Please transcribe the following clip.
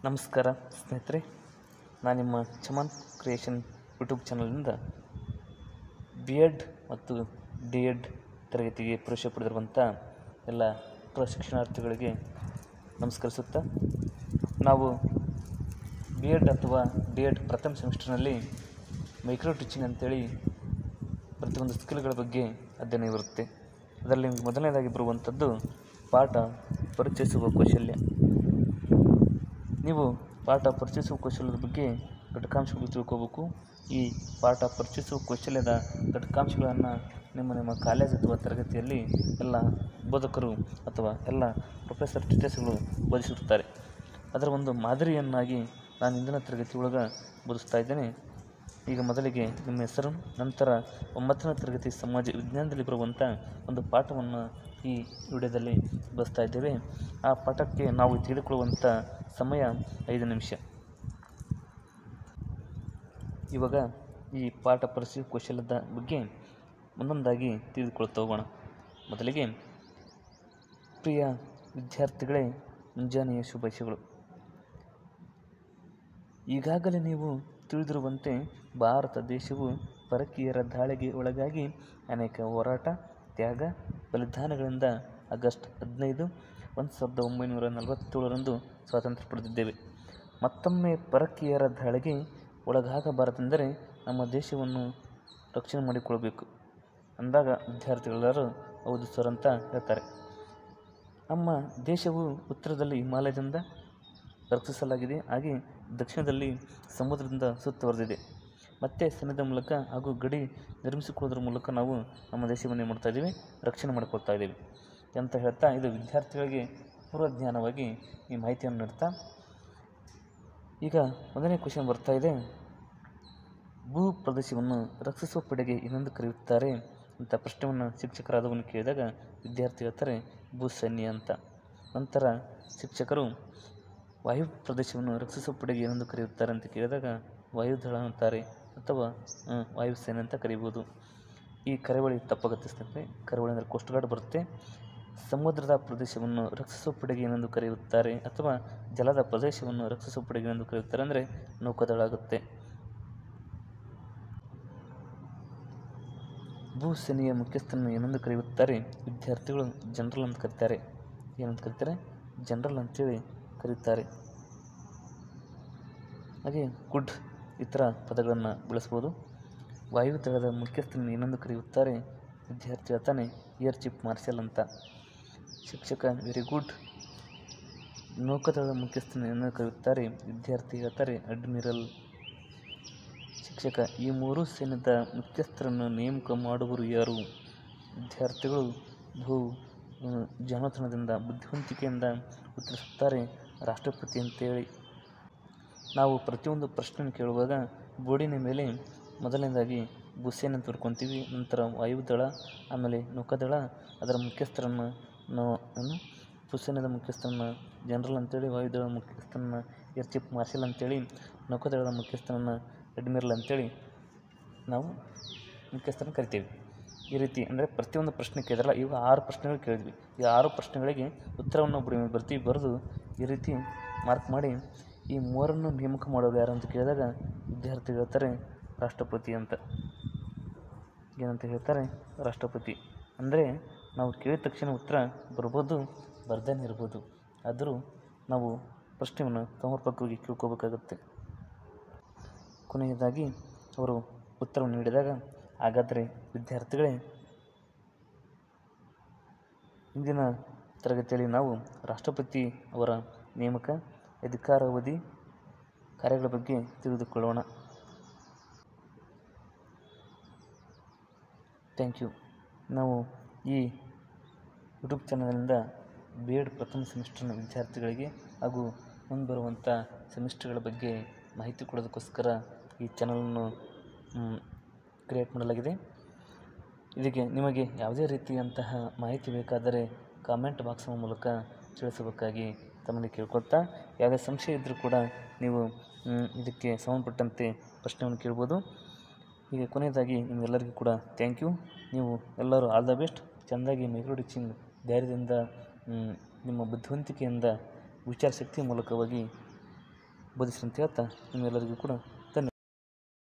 ನಮಸ್ಕಾರ ಸ್ನೇಹಿತರೆ, ನಾನು ನಿಮ್ಮ ಚಮನ್ ಕ್ರಿಯೇಷನ್ ಯೂಟ್ಯೂಬ್ ಚಾನಲ್ನಿಂದ B.Ed ಮತ್ತು D.Ed ತರಗತಿಗೆ ಪ್ರವೇಶ ಪಡೆದಿರುವಂಥ ಎಲ್ಲ ಪ್ರಶಿಕ್ಷಣಾರ್ಥಿಗಳಿಗೆ ನಮಸ್ಕರಿಸುತ್ತಾ, ನಾವು B.Ed ಅಥವಾ D.Ed ಪ್ರಥಮ ಸೆಮಿಸ್ಟರ್ನಲ್ಲಿ ಮೈಕ್ರೋ ಟೀಚಿಂಗ್ ಅಂತೇಳಿ ಪ್ರತಿಯೊಂದು ಸ್ಕಿಲ್ಗಳ ಬಗ್ಗೆ ಅಧ್ಯಯನ ಇರುತ್ತೆ. ಅದರಲ್ಲಿ ಮೊದಲನೇದಾಗಿ ಬರುವಂಥದ್ದು ಪಾಠ ಪರಿಚಯಿಸುವ ಕೌಶಲ್ಯ. ನೀವು ಪಾಠ ಪರಿಚಯಿಸುವ ಕೌಶಲ್ಯದ ಬಗ್ಗೆ ಘಟಕಾಂಶಗಳು ತಿಳ್ಕೋಬೇಕು. ಈ ಪಾಠ ಪರಿಚಯಿಸುವ ಕೌಶಲ್ಯದ ಘಟಕಾಂಶಗಳನ್ನು ನಿಮ್ಮ ಕಾಲೇಜ್ ಅಥವಾ ತರಗತಿಯಲ್ಲಿ ಎಲ್ಲ ಬೋಧಕರು ಅಥವಾ ಎಲ್ಲ ಪ್ರೊಫೆಸರ್ ಟೀಚರ್ಸ್ಗಳು ಬೋಧಿಸಿರುತ್ತಾರೆ. ಅದರ ಒಂದು ಮಾದರಿಯನ್ನಾಗಿ ನಾನು ಇಂದಿನ ತರಗತಿ ಒಳಗೆ ಬೋಧಿಸ್ತಾ ಇದ್ದೇನೆ. ಈಗ ಮೊದಲಿಗೆ ನಿಮ್ಮ ಹೆಸರು, ನಂತರ 9ನೇ ತರಗತಿ ಸಮಾಜ ವಿಜ್ಞಾನದಲ್ಲಿ ಬರುವಂಥ ಒಂದು ಪಾಠವನ್ನು ಈ ವಿಡಿಯೋದಲ್ಲಿ ಬೋಧಿಸ್ತಾ ಇದ್ದೇವೆ. ಆ ಪಾಠಕ್ಕೆ ನಾವು ತೆಗೆದುಕೊಳ್ಳುವಂಥ ಸಮಯ 5 ನಿಮಿಷ. ಇವಾಗ ಈ ಪಾಠ ಪರಿಚಯ ಕೌಶಲ್ಯದ ಬಗ್ಗೆ ಒಂದೊಂದಾಗಿ ತಿಳಿದುಕೊಳ್ತಾ ಹೋಗೋಣ. ಮೊದಲಿಗೆ, ಪ್ರಿಯ ವಿದ್ಯಾರ್ಥಿಗಳೇ, ಮುಂಜಾನೆಯ ಶುಭಾಶಯಗಳು. ಈಗಾಗಲೇ ನೀವು ತಿಳಿದಿರುವಂತೆ ಭಾರತ ದೇಶವು ಪರಕೀಯರ ದಾಳಿಗೆ ಒಳಗಾಗಿ ಅನೇಕ ಹೋರಾಟ, ತ್ಯಾಗ, ಬಲಿದಾನಗಳಿಂದ ಆಗಸ್ಟ್ 15, 1947ರಂದು ಸ್ವಾತಂತ್ರ್ಯ ಪಡೆದಿದ್ದೇವೆ. ಮತ್ತೊಮ್ಮೆ ಪರಕೀಯರ ದಾಳಿಗೆ ಒಳಗಾಗಬಾರದೆಂದರೆ ನಮ್ಮ ದೇಶವನ್ನು ರಕ್ಷಣೆ ಮಾಡಿಕೊಳ್ಳಬೇಕು ಅಂದಾಗ ವಿದ್ಯಾರ್ಥಿಗಳೆಲ್ಲರೂ ಹೌದು ಸರ್ ಅಂತ ಹೇಳ್ತಾರೆ. ನಮ್ಮ ದೇಶವು ಉತ್ತರದಲ್ಲಿ ಹಿಮಾಲಯದಿಂದ ರಕ್ಷಿಸಲಾಗಿದೆ, ಹಾಗೆ ದಕ್ಷಿಣದಲ್ಲಿ ಸಮುದ್ರದಿಂದ ಸುತ್ತುವರೆದಿದೆ. ಮತ್ತೆ ಸೈನ್ಯದ ಮೂಲಕ ಹಾಗೂ ಗಡಿ ನಿರ್ಮಿಸಿಕೊಳ್ಳೋದ್ರ ಮೂಲಕ ನಾವು ನಮ್ಮ ದೇಶವನ್ನು ಏನು ಮಾಡ್ತಾ ಇದ್ದೀವಿ, ರಕ್ಷಣೆ ಮಾಡಿಕೊಳ್ತಾ ಇದ್ದೀವಿ ಅಂತ ಹೇಳ್ತಾ, ಇದು ವಿದ್ಯಾರ್ಥಿಗಳಿಗೆ ಪೂರ್ವಜ್ಞಾನವಾಗಿ ಈ ಮಾಹಿತಿಯನ್ನು ನೀಡ್ತಾ, ಈಗ ಮೊದಲನೇ ಕ್ವೆಶ್ಚನ್ ಬರ್ತಾ ಇದೆ. ಭೂ ಪ್ರದೇಶವನ್ನು ರಕ್ಷಿಸುವ ಪಡೆಗೆ ಏನೆಂದು ಕರೆಯುತ್ತಾರೆ ಅಂತ ಪ್ರಶ್ನೆಯನ್ನು ಶಿಕ್ಷಕರಾದವನು ಕೇಳಿದಾಗ ವಿದ್ಯಾರ್ಥಿ ಹೇಳ್ತಾರೆ ಭೂಸೈನ್ಯ ಅಂತ. ನಂತರ ಶಿಕ್ಷಕರು ವಾಯು ಪ್ರದೇಶವನ್ನು ರಕ್ಷಿಸುವ ಪಡೆಗೆ ಏನೆಂದು ಕರೆಯುತ್ತಾರೆ ಅಂತ ಕೇಳಿದಾಗ ವಾಯುದಳ ಅಂತಾರೆ ಅಥವಾ ವಾಯುಸೇನೆ ಅಂತ ಕರೀಬೋದು. ಈ ಕರಾವಳಿ ತಪ್ಪಾಗುತ್ತೆ ಸ್ನೇಹಿತರೆ. ಕರಾವಳಿ ಅಂದರೆ ಕೋಸ್ಟ್ ಗಾರ್ಡ್ ಬರುತ್ತೆ. ಸಮುದ್ರದ ಪ್ರದೇಶವನ್ನು ರಕ್ಷಿಸುವ ಪಡೆಗೆ ಏನೆಂದು ಕರೆಯುತ್ತಾರೆ ಅಥವಾ ಜಲದ ಪ್ರದೇಶವನ್ನು ರಕ್ಷಿಸುವ ಪಡೆಗೆ ಏನೆಂದು ಕರೆಯುತ್ತಾರೆ ಅಂದರೆ ನೌಕಾದಳ ಆಗುತ್ತೆ. ಭೂಸೇನೆಯ ಮುಖ್ಯಸ್ಥರನ್ನು ಏನೆಂದು ಕರೆಯುತ್ತಾರೆ ವಿದ್ಯಾರ್ಥಿಗಳು? ಜನರಲ್ ಅಂತ ಕರೀತಾರೆ. ಏನಂತ ಕರೀತಾರೆ? ಜನರಲ್ ಅಂತೇಳಿ ಕರೀತಾರೆ. ಹಾಗೆ ಗುಡ್ ಇತರ ಪದಗಳನ್ನು ಬಳಸ್ಬೋದು. ವಾಯುದಳದ ಮುಖ್ಯಸ್ಥರನ್ನು ಏನೆಂದು ಕರೆಯುತ್ತಾರೆ? ವಿದ್ಯಾರ್ಥಿ ಹೇಳ್ತಾನೆ ಏರ್ ಚೀಫ್ ಮಾರ್ಷಲ್ ಅಂತ. ಶಿಕ್ಷಕ ವೆರಿ ಗುಡ್. ನೌಕಾದಳದ ಮುಖ್ಯಸ್ಥರನ್ನು ಏನೆಂದು ಕರೆಯುತ್ತಾರೆ? ವಿದ್ಯಾರ್ಥಿ ಹೇಳ್ತಾರೆ ಅಡ್ಮಿರಲ್. ಶಿಕ್ಷಕ ಈ ಮೂರು ಸೈನ್ಯದ ಮುಖ್ಯಸ್ಥರನ್ನು ನೇಮಕ ಮಾಡುವರು ಯಾರು? ವಿದ್ಯಾರ್ಥಿಗಳು ಬಹು ಜಾಣತನದಿಂದ ಬುದ್ಧಿವಂತಿಕೆಯಿಂದ ಉತ್ತರಿಸುತ್ತಾರೆ ರಾಷ್ಟ್ರಪತಿ ಅಂತೇಳಿ. ನಾವು ಪ್ರತಿಯೊಂದು ಪ್ರಶ್ನೆಯನ್ನು ಕೇಳುವಾಗ ಬೋರ್ಡಿನ ಮೇಲೆ ಮೊದಲನೇದಾಗಿ ಭೂಸೇನೆ ಅಂತ ಬರ್ಕೊತೀವಿ, ನಂತರ ವಾಯುದಳ, ಆಮೇಲೆ ನೌಕಾದಳ, ಅದರ ಮುಖ್ಯಸ್ಥರನ್ನು ಭೂಸೇನೆದ ಮುಖ್ಯಸ್ಥರನ್ನು ಜನರಲ್ ಅಂತೇಳಿ, ವಾಯುದಳದ ಮುಖ್ಯಸ್ಥರನ್ನು ಏರ್ ಚೀಫ್ ಮಾರ್ಷಲ್ ಅಂತೇಳಿ, ನೌಕಾದಳದ ಮುಖ್ಯಸ್ಥರನ್ನು ಅಡ್ಮಿರಲ್ ಅಂತೇಳಿ ನಾವು ಮುಖ್ಯಸ್ಥರನ್ನು ಕರಿತೀವಿ. ಈ ರೀತಿ ಅಂದರೆ ಪ್ರತಿಯೊಂದು ಪ್ರಶ್ನೆ ಕೇಳಿದ್ರಲ್ಲ, ಇವಾಗ 6 ಪ್ರಶ್ನೆಗಳು ಕೇಳಿದ್ವಿ. ಈ 6 ಪ್ರಶ್ನೆಗಳಿಗೆ ಉತ್ತರವನ್ನು ಬರೆದು ಈ ರೀತಿ ಮಾರ್ಕ್ ಮಾಡಿ ಈ ಮೂರನ್ನು ನೇಮಕ ಮಾಡೋರು ಯಾರು ಅಂತ ಕೇಳಿದಾಗ ವಿದ್ಯಾರ್ಥಿಗಳು ಹೇಳ್ತಾರೆ ರಾಷ್ಟ್ರಪತಿ ಅಂತ. ಏನಂತ ಹೇಳ್ತಾರೆ? ರಾಷ್ಟ್ರಪತಿ. ಅಂದರೆ ನಾವು ಕೇಳಿದ ತಕ್ಷಣ ಉತ್ತರ ಬರ್ಬೋದು, ಬರ್ದೇನೆ ಇರ್ಬೋದು, ಆದರೂ ನಾವು ಪ್ರಶ್ನೆಯನ್ನು ಸಮರ್ಪಕವಾಗಿ ಕೇಳ್ಕೋಬೇಕಾಗುತ್ತೆ. ಕೊನೆಯದಾಗಿ ಅವರು ಉತ್ತರವನ್ನು ನೀಡಿದಾಗ, ಹಾಗಾದರೆ ವಿದ್ಯಾರ್ಥಿಗಳೇ, ಇಂದಿನ ತರಗತಿಯಲ್ಲಿ ನಾವು ರಾಷ್ಟ್ರಪತಿ ಅವರ ನೇಮಕ, ಅಧಿಕಾರಾವಧಿ, ಕಾರ್ಯಗಳ ಬಗ್ಗೆ ತಿಳಿದುಕೊಳ್ಳೋಣ. Thank you. ನಾವು ಈ ಯೂಟ್ಯೂಬ್ ಚಾನಲಿಂದ B.Ed ಪ್ರಥಮ ಸೆಮಿಸ್ಟರ್ನ ವಿದ್ಯಾರ್ಥಿಗಳಿಗೆ ಹಾಗೂ ಮುಂಬರುವಂಥ ಸೆಮಿಸ್ಟರ್ಗಳ ಬಗ್ಗೆ ಮಾಹಿತಿ ಕೊಡೋದಕ್ಕೋಸ್ಕರ ಈ ಚಾನಲನ್ನು ಕ್ರಿಯೇಟ್ ಮಾಡಲಾಗಿದೆ. ಇದಕ್ಕೆ ನಿಮಗೆ ಯಾವುದೇ ರೀತಿಯಂತಹ ಮಾಹಿತಿ ಬೇಕಾದರೆ ಕಾಮೆಂಟ್ ಬಾಕ್ಸ್ನ ಮೂಲಕ ತಿಳಿಸಬೇಕಾಗಿ ತಮ್ಮಲ್ಲಿ ಕೇಳ್ಕೊಳ್ತಾ, ಯಾವುದೇ ಸಂಶಯ ಇದ್ದರೂ ಕೂಡ ನೀವು ಇದಕ್ಕೆ ಸಂಬಂಧಪಟ್ಟಂತೆ ಪ್ರಶ್ನೆಯನ್ನು ಕೇಳ್ಬೋದು. ಹೀಗೆ ಕೊನೆಯದಾಗಿ ನಿಮಗೆಲ್ಲರಿಗೂ ಕೂಡ ಥ್ಯಾಂಕ್ ಯು. ನೀವು ಎಲ್ಲರೂ ಆಲ್ ದ ಬೆಸ್ಟ್. ಚೆಂದಾಗಿ ಮೈಕ್ರೋ ಟೀಚಿಂಗ್ ಧೈರ್ಯದಿಂದ, ನಿಮ್ಮ ಬುದ್ಧಿವಂತಿಕೆಯಿಂದ, ವಿಚಾರ ಶಕ್ತಿಯ ಮೂಲಕವಾಗಿ ಬೋಧಿಸಿ ಅಂತ ಹೇಳ್ತಾ ನಿಮ್ಮೆಲ್ಲರಿಗೂ ಕೂಡ